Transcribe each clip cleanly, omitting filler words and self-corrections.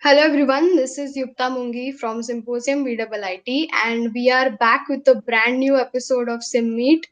Hello everyone, this is Yukta Mungi from Symposium VIIT and we are back with a brand new episode of SymMeet.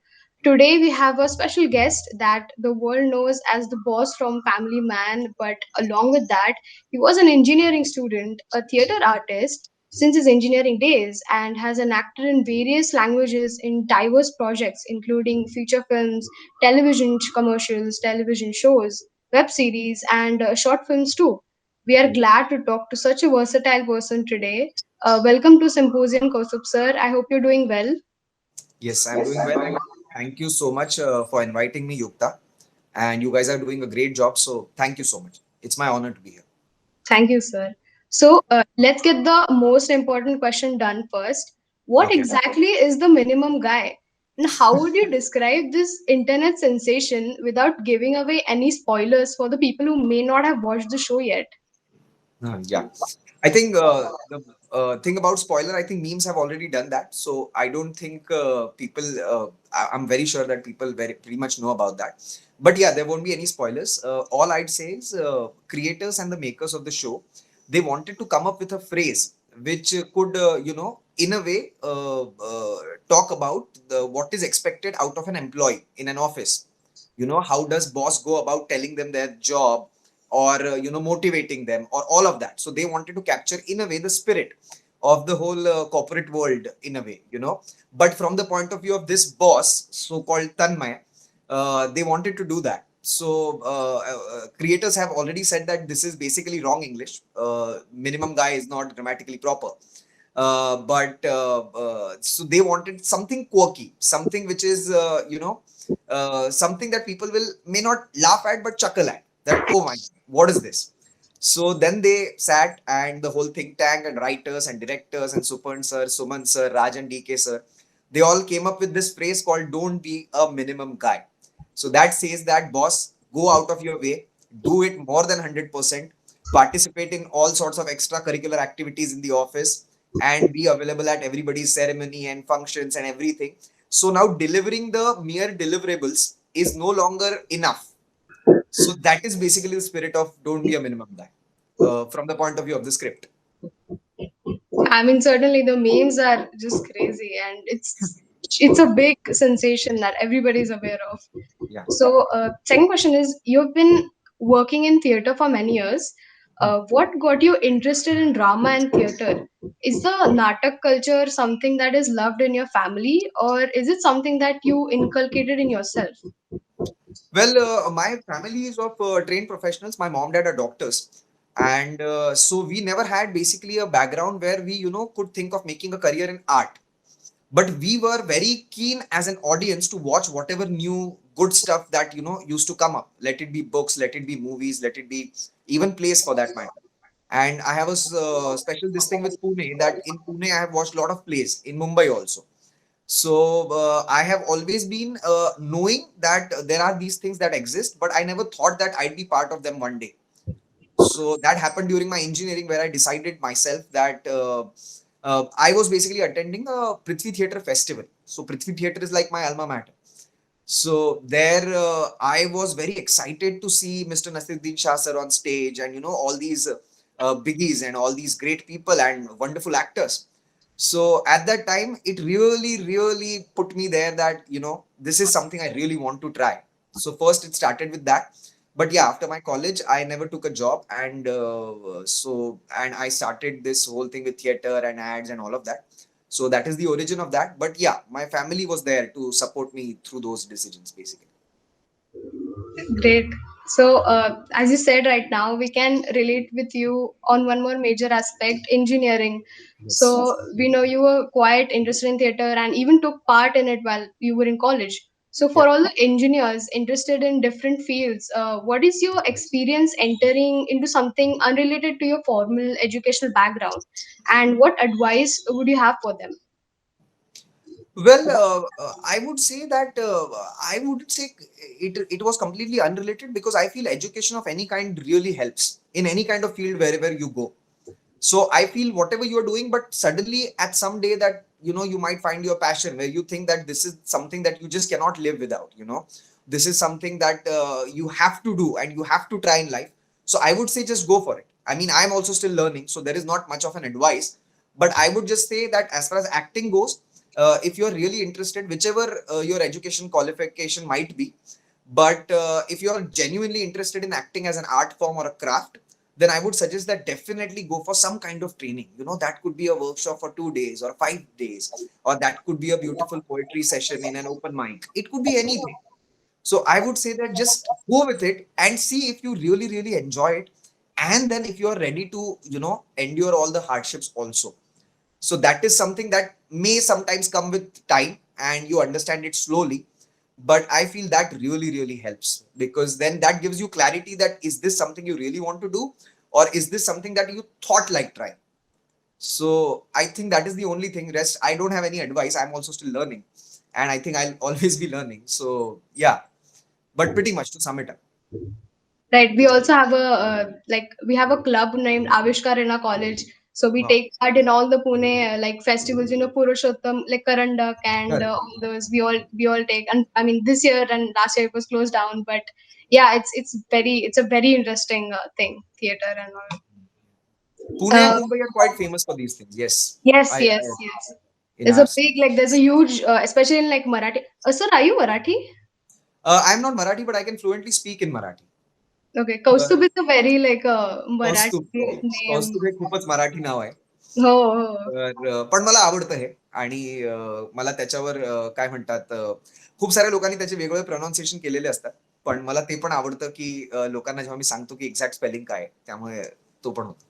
Today we have a special guest that the world knows as the boss from Family Man, but along with that, he was an engineering student, a theater artist since his engineering days, and has an actor in various languages in diverse projects including feature films, television commercials, television shows, web series, and short films too. We are glad to talk to such a versatile person today. Welcome to Symposium, Kaustubh sir. I hope you're doing well. Yes, I'm doing well. Thank you so much for inviting me, Yukta. And you guys are doing a great job. So thank you so much. It's my honor to be here. Thank you, sir. So let's get the most important question done first. What Okay. exactly is the minimum guy? And how would you describe this internet sensation without giving away any spoilers for the people who may not have watched the show yet? Yeah. I think the thing about spoiler, I think memes have already done that. So I don't think I'm very sure that people very pretty much know about that. But yeah, there won't be any spoilers. All I'd say is creators and the makers of the show, they wanted to come up with a phrase which could, in a way, talk about what is expected out of an employee in an office. How does boss go about telling them their job, or motivating them, or all of that. So they wanted to capture in a way the spirit of the whole corporate world in a way, but from the point of view of this boss, so called Tanmay, they wanted to do that. So creators have already said that this is basically wrong English. Minimum guy is not grammatically proper. But so they wanted something quirky, something which is something that people will may not laugh at but chuckle at, that, oh my, what is this? So then they sat, and the whole think tank and writers and directors and Supan sir, Suman sir, Raj and DK sir, they all came up with this phrase called "Don't be a minimum guy." So that says that, boss, go out of your way, do it more than 100%, participate in all sorts of extracurricular activities in the office, and be available at everybody's ceremony and functions and everything. So now delivering the mere deliverables is no longer enough. So that is basically the spirit of "Don't be a minimum guy," from the point of view of the script. I mean, certainly the memes are just crazy, and it's a big sensation that everybody's aware of. Yeah. So, second question is: you've been working in theater for many years. What got you interested in drama and theater? Is the natak culture something that is loved in your family, or is it something that you inculcated in yourself? Well, my family is of trained professionals. My mom, dad are doctors, and so we never had basically a background where we, could think of making a career in art. But we were very keen as an audience to watch whatever new good stuff that used to come up. Let it be books, let it be movies, let it be even plays for that matter. And I have a special this thing with Pune, that in Pune I have watched a lot of plays, in Mumbai also. So I have always been knowing that there are these things that exist, but I never thought that I'd be part of them one day. So that happened during my engineering, where I decided myself that I was basically attending a Prithvi Theatre festival. So Prithvi Theatre is like my alma mater. So there, I was very excited to see Mr. Nasiruddin Shah sir on stage, and all these biggies and all these great people and wonderful actors. So at that time, it really, really put me there that this is something I really want to try. So first, it started with that. But yeah, after my college, I never took a job, and and I started this whole thing with theater and ads and all of that. So that is the origin of that. But yeah, my family was there to support me through those decisions, basically. Great. So, as you said right now, we can relate with you on one more major aspect, engineering. Yes. So, we know you were quite interested in theater and even took part in it while you were in college. So, Yeah. for all the engineers interested in different fields, what is your experience entering into something unrelated to your formal educational background? And what advice would you have for them? Well, I would say that I would say it was completely unrelated, because I feel education of any kind really helps in any kind of field wherever you go. So I feel whatever you're doing, but suddenly at some day that you might find your passion, where you think that this is something that you just cannot live without. This is something that you have to do and you have to try in life. So I would say just go for it. I mean, I'm also still learning, so there is not much of an advice. But I would just say that as far as acting goes, if you're really interested, whichever your education qualification might be, but if you're genuinely interested in acting as an art form or a craft, then I would suggest that definitely go for some kind of training. You know, that could be a workshop for 2 days or 5 days, or that could be a beautiful poetry session in an open mic. It could be anything. So I would say that just go with it and see if you really, really enjoy it. And then if you are ready to, endure all the hardships also. So that is something that may sometimes come with time and you understand it slowly. But I feel that really, really helps, because then that gives you clarity that is this something you really want to do, or is this something that you thought like try. So I think that is the only thing. Rest, I don't have any advice. I'm also still learning, and I think I'll always be learning. So yeah, but pretty much to sum it up. Right. We also have a we have a club named Avishkar in our college. So we Wow. take part in all the Pune festivals, Purushottam, like Karandak, and Correct. all those. We all take. And I mean, this year and last year it was closed down, but yeah, it's a very interesting thing, theater and all. Pune and Uh, Mumbai are quite famous for these things. Yes, yes, I yes, yes. in There's a ours. big there's a huge, especially in like Marathi. Sir, are you Marathi? I'm not Marathi, but I can fluently speak in Marathi. Okay, Uh, Kaustubh is a very Marathi Kaustubh name. कौस्तुभ हे खूपच मराठी नाव आहे. हो हो. तर पण मला आवडतं हे. आणि मला त्याच्यावर काय म्हणतात, खूप साऱ्या लोकांनी त्याचे वेगवेगळे प्रोनाउन्सिएशन केलेले असतात. पण मला ते पण आवडतं, की लोकांना जेव्हा मी सांगतो, की एक्झॅक्ट स्पेलिंग काय आहे. त्यामुळे तो पण होतो.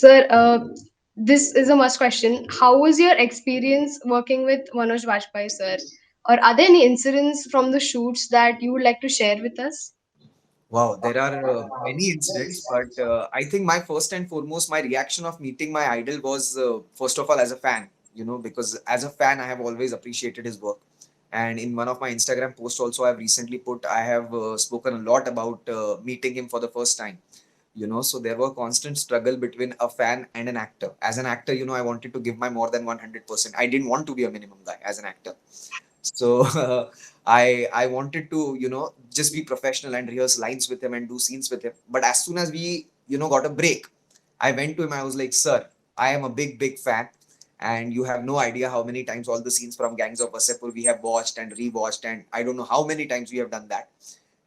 Sir, this is a must question. How was your experience working with Manoj Vajpayee, sir? Or are there any incidents from the shoots that you would like to share with us? Wow, there are many incidents, but I think my first and foremost, my reaction of meeting my idol was, first of all, as a fan, because as a fan, I have always appreciated his work. And in one of my Instagram posts, also, I've recently put, I have spoken a lot about meeting him for the first time. So there were constant struggle between a fan and an actor. As an actor, I wanted to give my more than 100%. I didn't want to be a minimum guy as an actor. So I wanted to just be professional and rehearse lines with him and do scenes with him. But as soon as we got a break, I went to him. I was like, "Sir, I am a big fan, and you have no idea how many times all the scenes from Gangs of Wasseypur we have watched and rewatched, and I don't know how many times we have done that.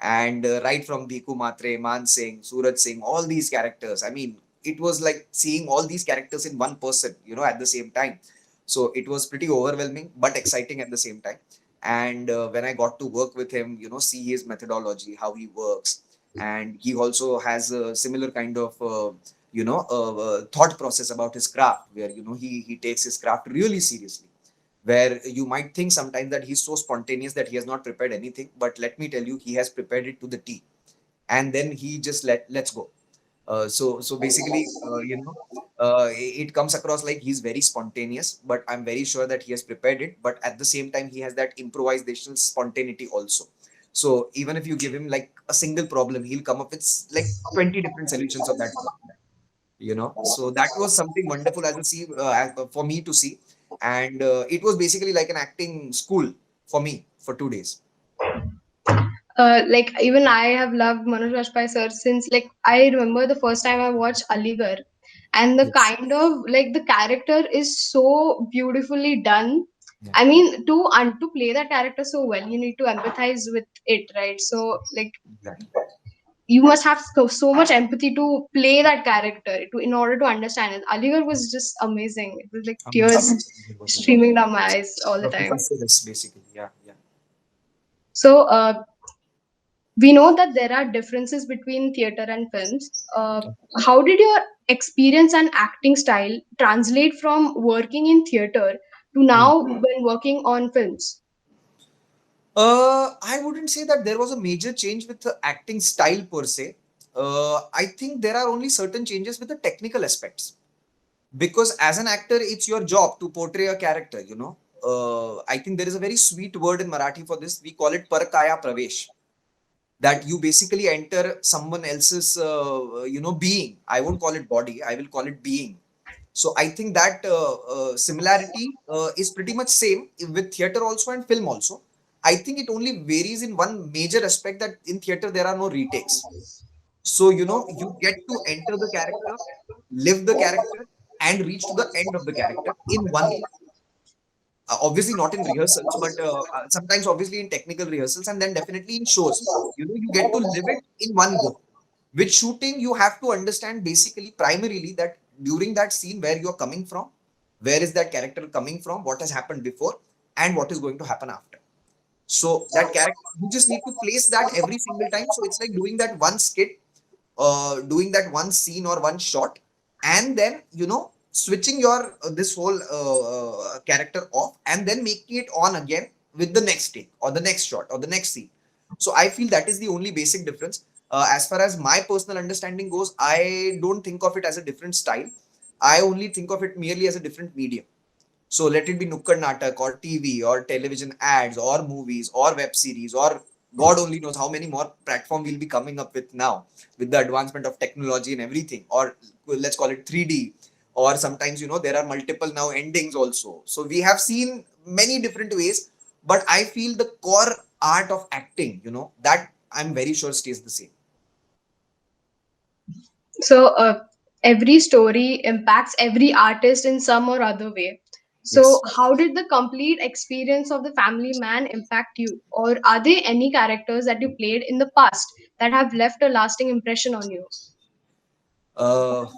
And right from Bhiku Matre, Man Singh, Suraj Singh, all these characters. I mean, it was like seeing all these characters in one person, at the same time. So it was pretty overwhelming, but exciting at the same time. And when I got to work with him, see his methodology, how he works, and he also has a similar kind of thought process about his craft, where he takes his craft really seriously, where you might think sometimes that he's so spontaneous that he has not prepared anything, but let me tell you, he has prepared it to the T, and then he just let's go. So basically, it comes across like he's very spontaneous, but I'm very sure that he has prepared it. But at the same time, he has that improvisational spontaneity also. So even if you give him like a single problem, he'll come up with like 20 different solutions of that problem. So that was something wonderful for me to see, and it was basically like an acting school for me for 2 days. Even I have loved Manoj Vajpayee sir since I remember the first time I watched Aligarh, and the Yes. kind of the character is so beautifully done. Yeah. I mean, to play that character so well, you need to empathize with it, right? So Exactly. you must have so much empathy to play that character in order to understand it. Aligarh was just amazing. It was like Amazing. tears It was wonderful. streaming down my eyes all the time. Professor Silas, basically. Yeah, yeah. So we know that there are differences between theater and films. How did your experience and acting style translate from working in theater to Hmm. now when working on films? I wouldn't say that there was a major change with the acting style per se. I think there are only certain changes with the technical aspects, because as an actor, it's your job to portray a character. I think there is a very sweet word in Marathi for this. We call it parkaya pravesh, that you basically enter someone else's being. I won't call it body, I will call it being. So I think that similarity is pretty much same with theater also and film also. I think it only varies in one major aspect, that in theater there are no retakes. So, you get to enter the character, live the character, and reach to the end of the character in one go. Obviously, not in rehearsals, but sometimes, obviously, in technical rehearsals, and then definitely in shows. You get to live it in one go. With shooting, you have to understand basically, primarily, that during that scene where you're coming from, where is that character coming from, what has happened before, and what is going to happen after. So that character, you just need to place that every single time. So it's like doing that one skit, doing that one scene or one shot, and then switching your this whole character off, and then making it on again with the next take or the next shot or the next scene. So I feel that is the only basic difference. As far as my personal understanding goes, I don't think of it as a different style. I only think of it merely as a different medium. So let it be Nukkad Natak or TV or television ads or movies or web series, or God only knows how many more platform we'll be coming up with now with the advancement of technology and everything. Or let's call it 3D. Or sometimes, there are multiple now endings also. So we have seen many different ways, but I feel the core art of acting, that I'm very sure stays the same. So every story impacts every artist in some or other way. So Yes. how did the complete experience of the Family Man impact you? Or are there any characters that you played in the past that have left a lasting impression on you? Well,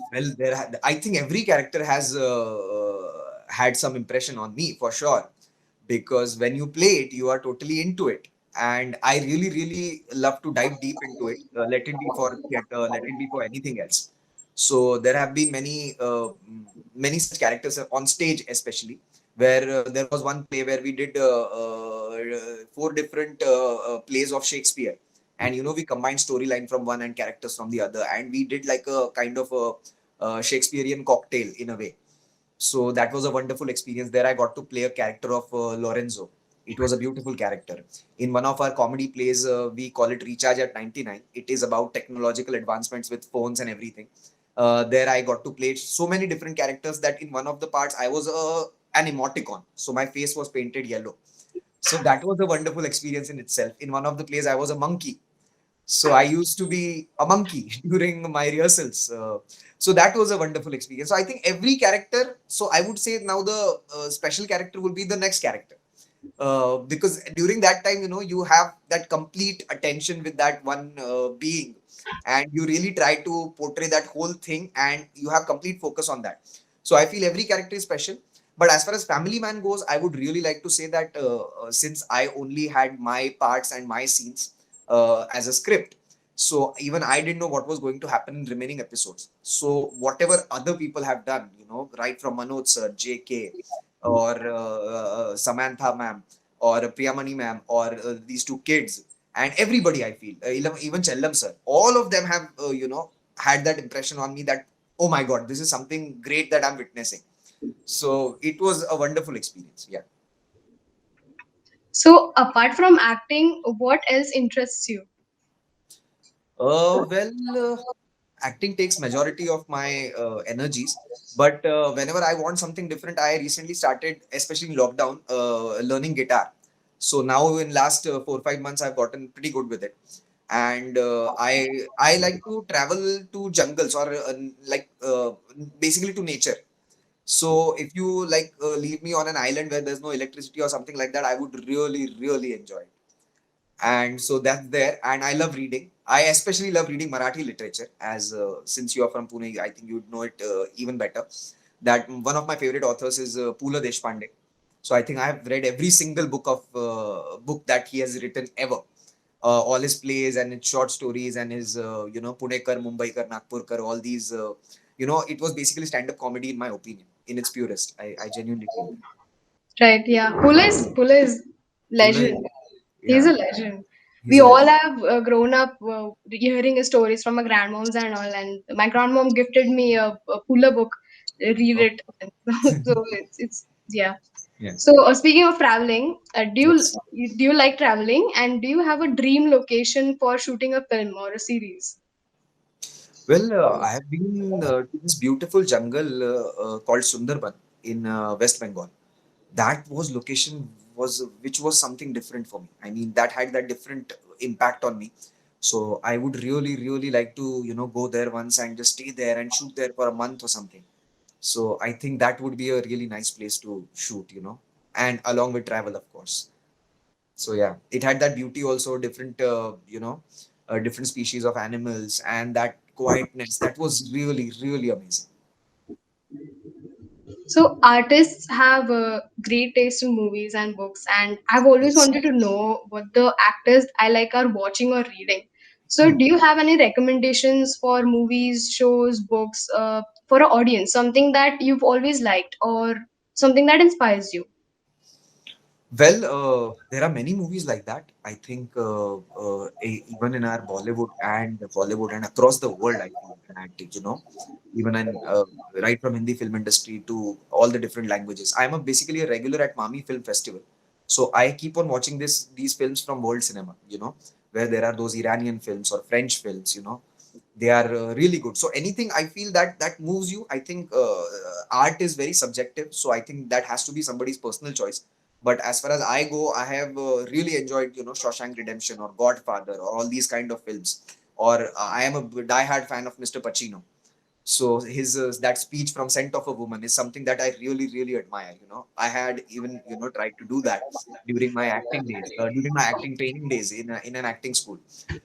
I think every character has had some impression on me for sure, because when you play it, you are totally into it, and I really, really love to dive deep into it. Let it be for theater, let it be for anything else. So there have been many such characters on stage, especially where there was one play where we did four different plays of Shakespeare, and we combined storyline from one and characters from the other, and we did like a kind of a Shakespearean cocktail in a way. So that was a wonderful experience. There I got to play a character of Lorenzo. It was a beautiful character. In one of our comedy plays, we call it Recharge at 99. It is about technological advancements with phones and everything. There I got to play so many different characters that in one of the parts I was an emoticon. So my face was painted yellow. So that was a wonderful experience in itself. In one of the plays, I was a monkey. So I used to be a monkey during my rehearsals. So that was a wonderful experience. So I think every character. So I would say now the special character will be the next character, because during that time, you have that complete attention with that one being, and you really try to portray that whole thing, and you have complete focus on that. So I feel every character is special. But as far as Family Man goes, I would really like to say that since I only had my parts and my scenes as a script, so even I didn't know what was going to happen in remaining episodes. So whatever other people have done, right from Manoj sir, JK, or Samantha ma'am, or Priyamani ma'am, or these two kids, and everybody, I feel, even Chellam sir, all of them have, had that impression on me that, oh my God, this is something great that I'm witnessing. So it was a wonderful experience. Yeah. So apart from acting, what else interests you? Well, acting takes majority of my energies, but whenever I want something different, I recently started, especially in lockdown, learning guitar. So now in last 4 5 months, I've gotten pretty good with it, and I like to travel to jungles, or like basically to nature. So if you like leave me on an island where there's no electricity or something like that, I would really, really enjoy it. And so that's there. And I love reading. I especially love reading Marathi literature, as since you are from Pune, I think you'd know it even better. That one of my favorite authors is Pula Deshpande. So I think I have read every single book that he has written ever. All his plays and his short stories and his Punekar, Mumbaikar, Nagpurkar, all these it was basically stand-up comedy, in my opinion, in its purest. I genuinely feel that. Right, yeah. Pula is Pula, legend. He's yeah, a legend. he's We a all legend. have grown up hearing his stories from our grandmoms and all, and my grandmom gifted me a Pula book. Read Oh, it. So it's yeah. yeah. So speaking of traveling, Yes. do you like traveling, and do you have a dream location for shooting a film or a series? Well, I have been to this beautiful jungle called Sundarban in West Bengal. That was location was which was something different for me. I mean, that had that different impact on me. So I would really really like to go there once and just stay there and shoot there for a month or something. So I think that would be a really nice place to shoot, and along with travel, of course. So yeah, it had that beauty also, different, different species of animals and that quietness. That was really, really amazing. So artists have great taste in movies and books, and I've always Yes. wanted to know what the actors I like are watching or reading. So, Hmm. do you have any recommendations for movies, shows, books for an audience? Something that you've always liked, or something that inspires you? Well, there are many movies like that. I think even in our Bollywood and across the world, I feel that even in right from Hindi film industry to all the different languages. I'm basically a regular at Mami Film Festival, so I keep on watching these films from world cinema. Where there are those Iranian films or French films. They are really good. So anything I feel that moves you, I think art is very subjective. So I think that has to be somebody's personal choice. But as far as I go, I have really enjoyed, Shawshank Redemption or Godfather or all these kind of films. Or I am a diehard fan of Mr. Pacino. So his that speech from Scent of a Woman is something that I really, really admire. I had even tried to do that during my acting days, during my acting training days in an acting school.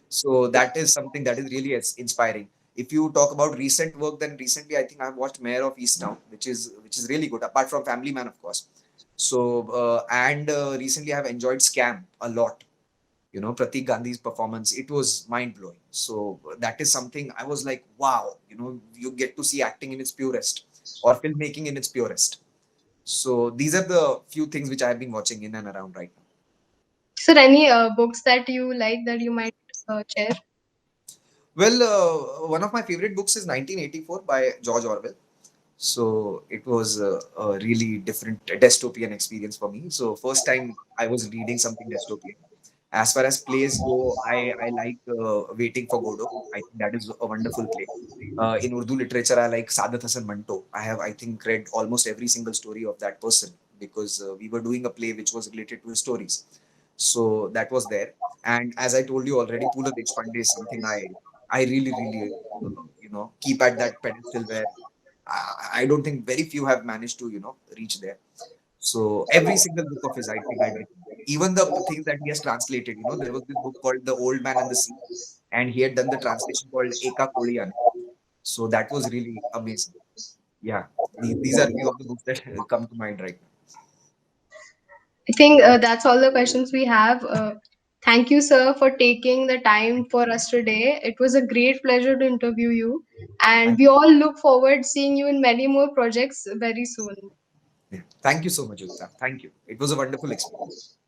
So that is something that is really inspiring. If you talk about recent work, then recently I think I've watched Mayor of Easttown, which is really good. Apart from Family Man, of course. So and recently I've enjoyed Scam a lot. Pratik Gandhi's performance, it was mind blowing. So that is something I was like, wow. You get to see acting in its purest, or filmmaking in its purest. So these are the few things which I have been watching in and around right now. So, any books that you like that you might share? Well, one of my favorite books is 1984 by George Orwell. So it was a really different dystopian experience for me. So first time I was reading something dystopian. As far as plays go, I like Waiting for Godot. I think that is a wonderful play. In Urdu literature, I like Sadat Hasan Manto. I have, I think, read almost every single story of that person because we were doing a play which was related to his stories. So that was there. And as I told you already, Pula Deshpande is something I really, really, keep at that pedestal where I don't think very few have managed to, reach there. So every single book of his, I think I read. Even the things that he has translated, there was this book called The Old Man and the Sea, and he had done the translation called Eka Koliyan. So that was really amazing. Yeah, these are few of the books that come to mind right now. I think that's all the questions we have. Thank you, sir, for taking the time for us today. It was a great pleasure to interview you, and Thank we all look forward seeing you in many more projects very soon. Yeah. Thank you so much, Yukta. Thank you. It was a wonderful experience.